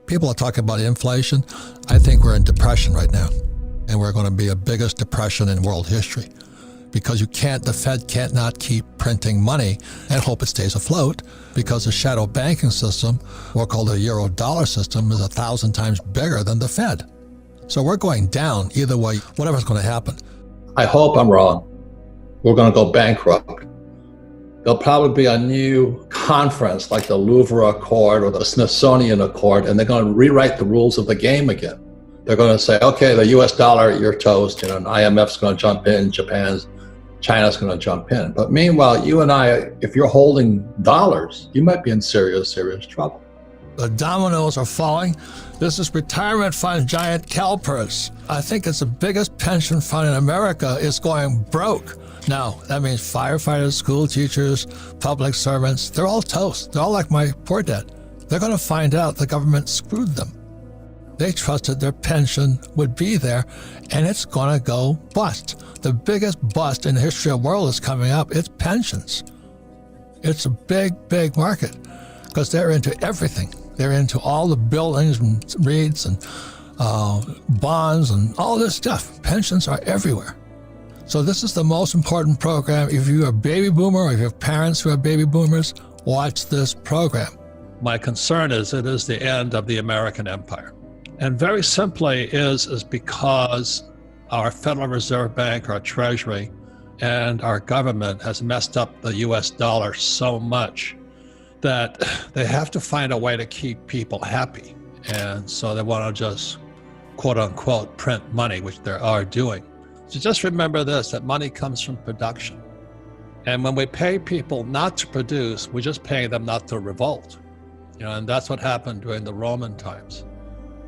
People are talking about inflation. I think we're in depression right now, and we're going to be the biggest depression in world history because the Fed can't not keep printing money and hope it stays afloat because the shadow banking system, or called the euro dollar system, is 1,000 times bigger than the Fed. So we're going down either way, whatever's going to happen. I hope I'm wrong. We're going to go bankrupt. There'll probably be a new conference like the Louvre Accord or the Smithsonian Accord, and they're going to rewrite the rules of the game again. They're going to say, okay, the US dollar, you're toast, and IMF's going to jump in, China's going to jump in. But meanwhile, you and I, if you're holding dollars, you might be in serious, serious trouble. The dominoes are falling. This is retirement fund giant CalPERS. I think it's the biggest pension fund in America is going broke. Now, that means firefighters, school teachers, public servants, they're all toast. They're all like my poor dad. They're going to find out the government screwed them. They trusted their pension would be there, and it's going to go bust. The biggest bust in the history of the world is coming up. It's pensions. It's a big, big market because they're into everything. They're into all the buildings and REITs and bonds and all this stuff. Pensions are everywhere. So this is the most important program. If you're a baby boomer or if you have parents who are baby boomers, watch this program. My concern is it is the end of the American empire. And very simply is because our Federal Reserve Bank, our Treasury, and our government has messed up the US dollar so much that they have to find a way to keep people happy. And so they want to just, quote unquote, print money, which they are doing. So just remember this, that money comes from production. And when we pay people not to produce, we're just paying them not to revolt. And that's what happened during the Roman times.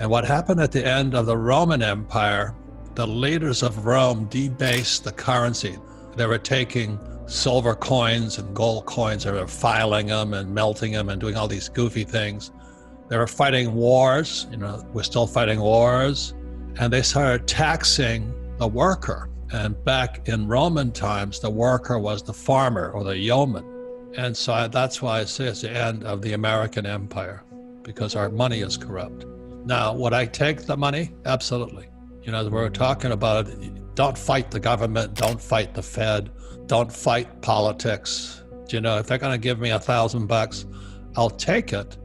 And what happened at the end of the Roman Empire, the leaders of Rome debased the currency. They were taking silver coins and gold coins, they were filing them and melting them and doing all these goofy things. They were fighting wars, we're still fighting wars, and they started taxing the worker. And back in Roman times, the worker was the farmer or the yeoman. And so that's why I say it's the end of the American empire, because our money is corrupt. Now, would I take the money? Absolutely. As we were talking about it, don't fight the government, don't fight the Fed, don't fight politics. If they're going to give me $1,000, I'll take it,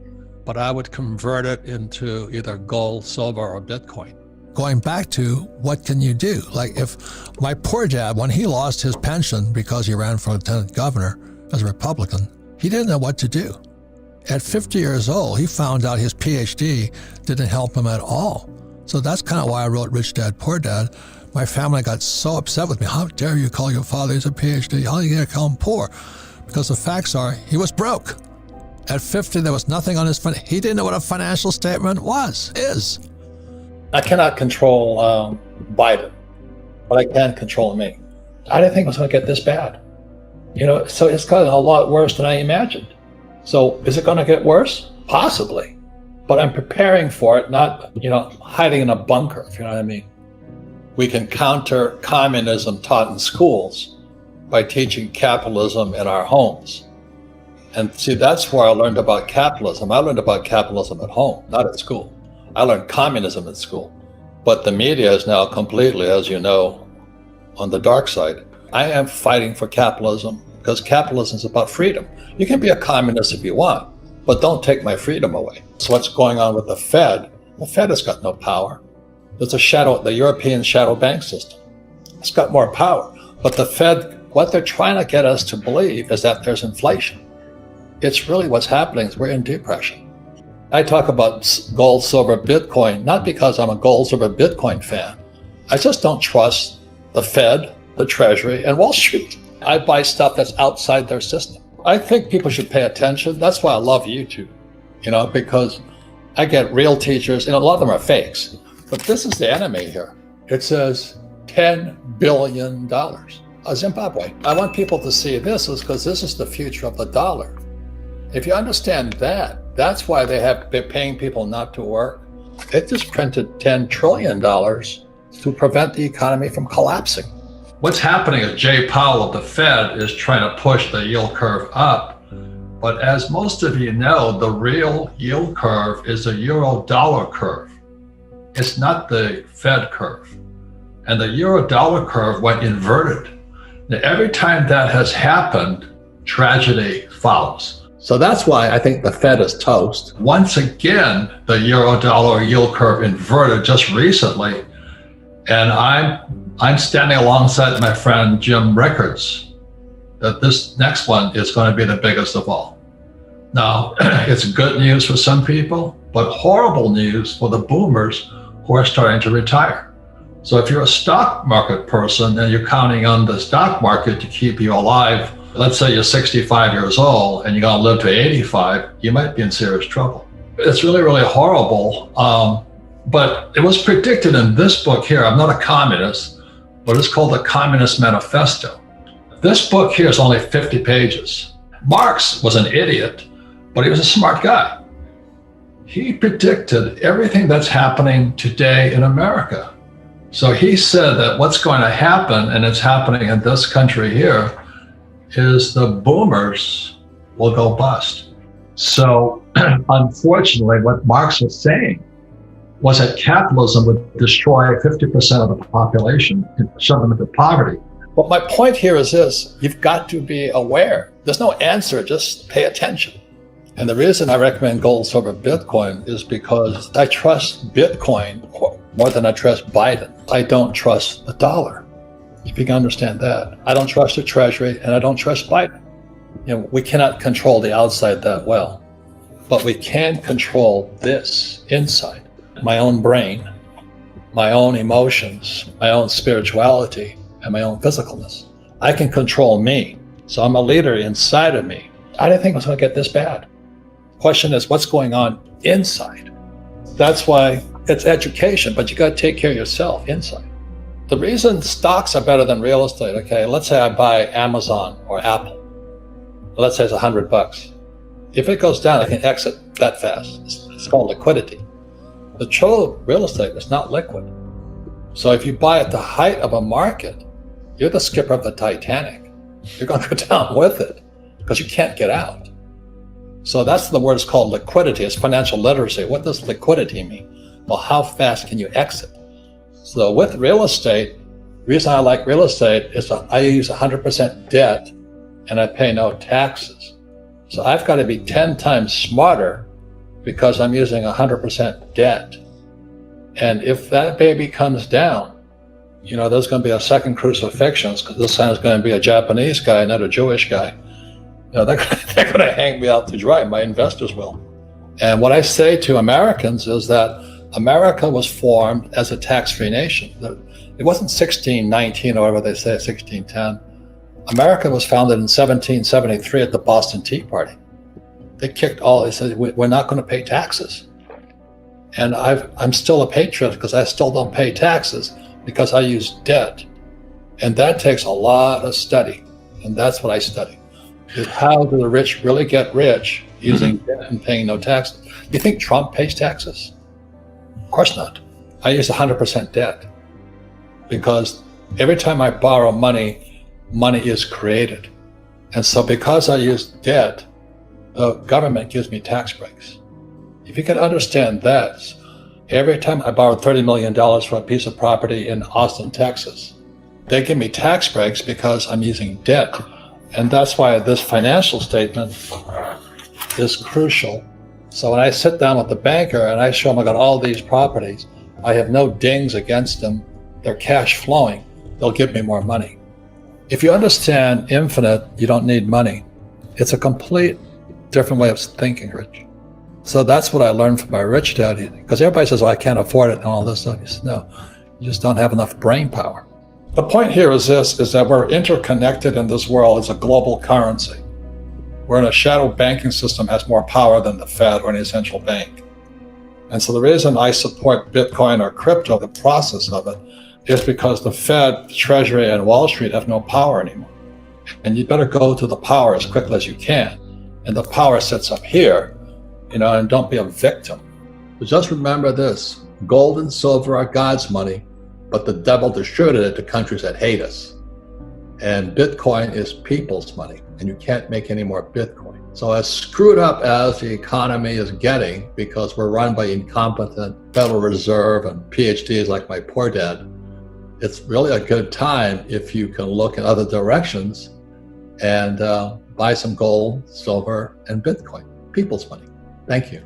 but I would convert it into either gold, silver, or Bitcoin. Going back to what can you do? Like if my poor dad, when he lost his pension because he ran for lieutenant governor as a Republican, he didn't know what to do. At 50 years old, he found out his PhD didn't help him at all. So that's kind of why I wrote Rich Dad, Poor Dad. My family got so upset with me. How dare you call your father, he's a PhD? How are you going to call him poor? Because the facts are, he was broke. At 50, there was nothing on his fund. He didn't know what a financial statement is. I cannot control Biden, but I can control me. I didn't think it was going to get this bad. So it's gotten a lot worse than I imagined. So is it going to get worse? Possibly. But I'm preparing for it, not, hiding in a bunker, if you know what I mean. We can counter communism taught in schools by teaching capitalism in our homes. And see, that's where I learned about capitalism. I learned about capitalism at home, not at school. I learned communism at school. But the media is now completely, as you know, on the dark side. I am fighting for capitalism because capitalism is about freedom. You can be a communist if you want, but don't take my freedom away. So what's going on with the Fed? The Fed has got no power. There's the European shadow bank system. It's got more power. But the Fed, what they're trying to get us to believe is that there's inflation. It's really what's happening is we're in depression. I talk about gold, silver, Bitcoin, not because I'm a gold, silver, Bitcoin fan. I just don't trust the Fed, the Treasury, and Wall Street. I buy stuff that's outside their system. I think people should pay attention. That's why I love YouTube, because I get real teachers, and a lot of them are fakes. But this is the enemy here. It says $10 billion. Zimbabwe. I want people to see this because this is the future of the dollar. If you understand that, that's why they're paying people not to work. It just printed $10 trillion to prevent the economy from collapsing. What's happening is Jay Powell of the Fed is trying to push the yield curve up But as most of you know, the real yield curve is a euro dollar curve. It's not the Fed curve. And the euro dollar curve went inverted. Now, every time that has happened, tragedy follows. So that's why I think the Fed is toast. Once again, the euro dollar yield curve inverted just recently. And I'm standing alongside my friend Jim Rickards that this next one is going to be the biggest of all. Now, it's good news for some people, but horrible news for the boomers who are starting to retire. So if you're a stock market person and you're counting on the stock market to keep you alive, let's say you're 65 years old and you're going to live to 85, you might be in serious trouble. It's really, really horrible. But it was predicted in this book here. I'm not a communist, but it's called the Communist Manifesto. This book here is only 50 pages. Marx was an idiot, but he was a smart guy. He predicted everything that's happening today in America. So he said that what's going to happen, and it's happening in this country here, is the boomers will go bust. So unfortunately, what Marx was saying was that capitalism would destroy 50% of the population and shove them into poverty. But my point here is this: you've got to be aware. There's no answer, just pay attention. And the reason I recommend gold over Bitcoin is because I trust Bitcoin more than I trust Biden. I don't trust the dollar, if you can understand that. I don't trust the Treasury, and I don't trust Biden. We cannot control the outside that well, but we can control this inside. My own brain, my own emotions, my own spirituality, and my own physicalness. I can control me. So I'm a leader inside of me. I didn't think it was going to get this bad. Question is, what's going on inside? That's why it's education, but you got to take care of yourself inside. The reason stocks are better than real estate, okay, let's say I buy Amazon or Apple. Let's say it's $100. If it goes down, I can exit that fast. It's called liquidity. The true real estate is not liquid. So if you buy at the height of a market, you're the skipper of the Titanic. You're going to go down with it because you can't get out. So that's the word is called liquidity. It's financial literacy. What does liquidity mean? Well, how fast can you exit? So with real estate, the reason I like real estate is that I use 100% debt and I pay no taxes. So I've got to be 10 times smarter because I'm using 100% debt. And if that baby comes down, there's going to be a second crucifixion because this time it's going to be a Japanese guy, not a Jewish guy. They're going to hang me out to dry. My investors will. And what I say to Americans is that America was formed as a tax-free nation. It wasn't 1619 or whatever they say, 1610. America was founded in 1773 at the Boston Tea Party. They said, we're not going to pay taxes. And I'm still a patriot because I still don't pay taxes because I use debt. And that takes a lot of study. And that's what I study. Is how do the rich really get rich using debt and paying no taxes? You think Trump pays taxes? Of course not. I use 100% debt because every time I borrow money, money is created. And so because I use debt, the government gives me tax breaks. If you can understand that, every time I borrowed $30 million for a piece of property in Austin, Texas, they give me tax breaks because I'm using debt. And that's why this financial statement is crucial. So when I sit down with the banker and I show them I got all these properties, I have no dings against them, they're cash flowing, they'll give me more money. If you understand infinite, you don't need money. It's a complete different way of thinking, Rich. So that's what I learned from my rich dad, because everybody says, I can't afford it and all this stuff. He says, no, you just don't have enough brain power. The point here is this, is that we're interconnected in this world as a global currency. We're in a shadow banking system has more power than the Fed or any central bank. And so the reason I support Bitcoin or crypto, the process of it, is because the Fed, Treasury, and Wall Street have no power anymore. And you better go to the power as quickly as you can. And the power sits up here, and don't be a victim. But just remember this, gold and silver are God's money, but the devil distributed it to countries that hate us. And Bitcoin is people's money, and you can't make any more Bitcoin. So as screwed up as the economy is getting, because we're run by incompetent Federal Reserve and PhDs like my poor dad, it's really a good time if you can look in other directions and buy some gold, silver, and Bitcoin, people's money. Thank you.